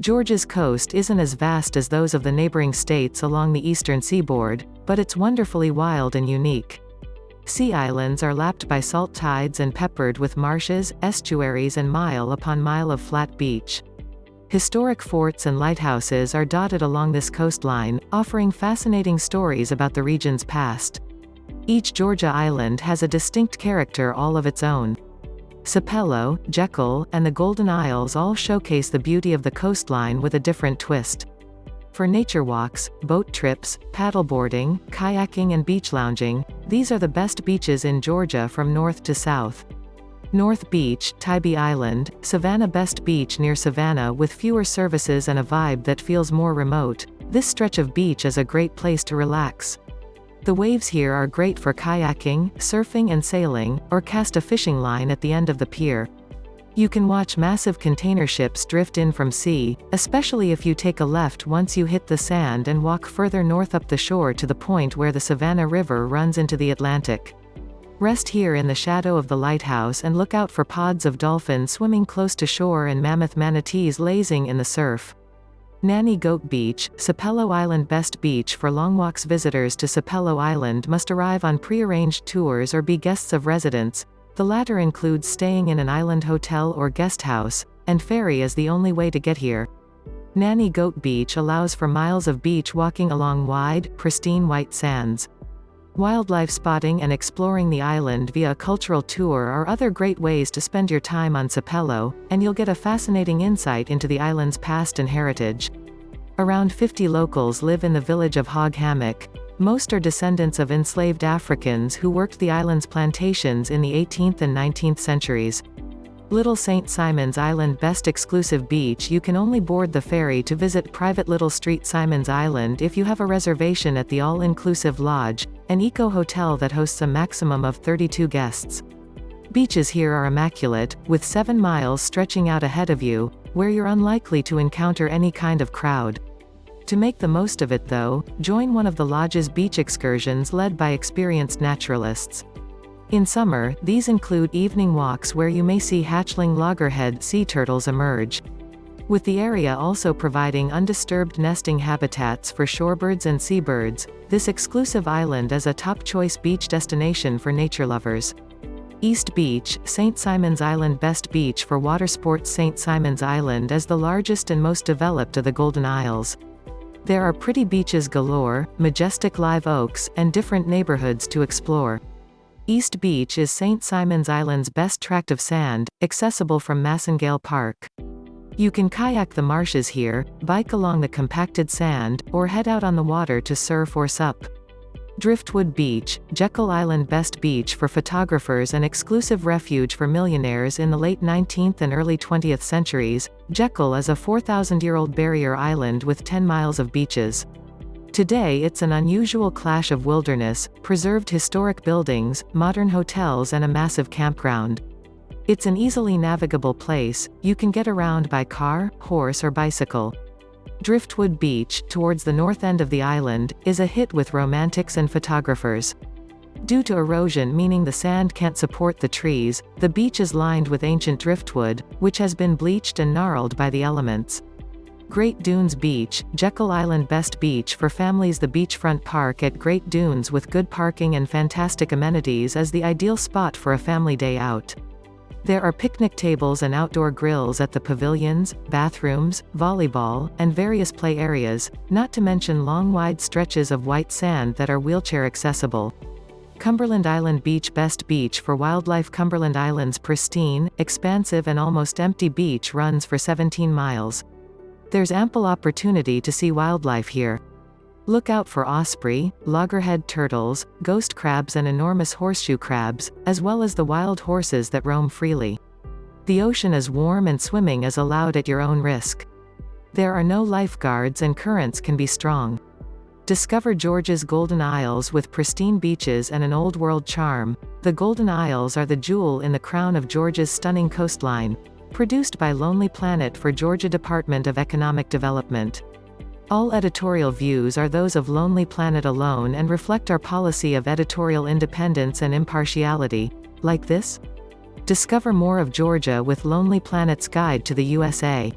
Georgia's coast isn't as vast as those of the neighboring states along the eastern seaboard, but it's wonderfully wild and unique. Sea islands are lapped by salt tides and peppered with marshes, estuaries and mile upon mile of flat beach. Historic forts and lighthouses are dotted along this coastline, offering fascinating stories about the region's past. Each Georgia island has a distinct character all of its own. Sapelo, Jekyll, and the Golden Isles all showcase the beauty of the coastline with a different twist. For nature walks, boat trips, paddleboarding, kayaking and beach lounging, these are the best beaches in Georgia from north to south. North Beach, Tybee Island, Savannah Best Beach near Savannah with fewer services and a vibe that feels more remote. This stretch of beach is a great place to relax. The waves here are great for kayaking, surfing and sailing, or cast a fishing line at the end of the pier. You can watch massive container ships drift in from sea, especially if you take a left once you hit the sand and walk further north up the shore to the point where the Savannah River runs into the Atlantic. Rest here in the shadow of the lighthouse and look out for pods of dolphins swimming close to shore and mammoth manatees lazing in the surf. Nanny Goat Beach, Sapelo Island Best Beach for long walks. Visitors to Sapelo Island must arrive on pre-arranged tours or be guests of residents. The latter includes staying in an island hotel or guest house, and ferry is the only way to get here. Nanny Goat Beach allows for miles of beach walking along wide, pristine white sands. Wildlife spotting and exploring the island via a cultural tour are other great ways to spend your time on Sapelo, and you'll get a fascinating insight into the island's past and heritage. Around 50 locals live in the village of Hog Hammock. Most are descendants of enslaved Africans who worked the island's plantations in the 18th and 19th centuries. Little St. Simons Island Best Exclusive Beach. You can only board the ferry to visit private Little Street Simons Island if you have a reservation at the All-Inclusive Lodge, an eco-hotel that hosts a maximum of 32 guests. Beaches here are immaculate, with 7 miles stretching out ahead of you, where you're unlikely to encounter any kind of crowd. To make the most of it though, join one of the lodge's beach excursions led by experienced naturalists. In summer, these include evening walks where you may see hatchling loggerhead sea turtles emerge. With the area also providing undisturbed nesting habitats for shorebirds and seabirds, this exclusive island is a top-choice beach destination for nature lovers. East Beach, St. Simons Island Best Beach for water sports. St. Simons Island is the largest and most developed of the Golden Isles. There are pretty beaches galore, majestic live oaks, and different neighborhoods to explore. East Beach is St. Simons Island's best tract of sand, accessible from Massengale Park. You can kayak the marshes here, bike along the compacted sand, or head out on the water to surf or sup. Driftwood Beach, Jekyll Island Best Beach for photographers and exclusive refuge for millionaires. In the late 19th and early 20th centuries, Jekyll is a 4,000-year-old barrier island with 10 miles of beaches. Today it's an unusual clash of wilderness, preserved historic buildings, modern hotels and a massive campground. It's an easily navigable place. You can get around by car, horse or bicycle. Driftwood Beach, towards the north end of the island, is a hit with romantics and photographers. Due to erosion, meaning the sand can't support the trees, the beach is lined with ancient driftwood, which has been bleached and gnarled by the elements. Great Dunes Beach, Jekyll Island Best Beach for families. The beachfront park at Great Dunes with good parking and fantastic amenities is the ideal spot for a family day out. There are picnic tables and outdoor grills at the pavilions, bathrooms, volleyball, and various play areas, not to mention long wide stretches of white sand that are wheelchair accessible. Cumberland Island Beach Best Beach for wildlife. Cumberland Island's pristine, expansive and almost empty beach runs for 17 miles. There's ample opportunity to see wildlife here. Look out for osprey, loggerhead turtles, ghost crabs and enormous horseshoe crabs, as well as the wild horses that roam freely. The ocean is warm and swimming is allowed at your own risk. There are no lifeguards and currents can be strong. Discover Georgia's Golden Isles with pristine beaches and an old-world charm. The Golden Isles are the jewel in the crown of Georgia's stunning coastline. Produced by Lonely Planet for Georgia Department of Economic Development. All editorial views are those of Lonely Planet alone and reflect our policy of editorial independence and impartiality. Like this? Discover more of Georgia with Lonely Planet's Guide to the USA.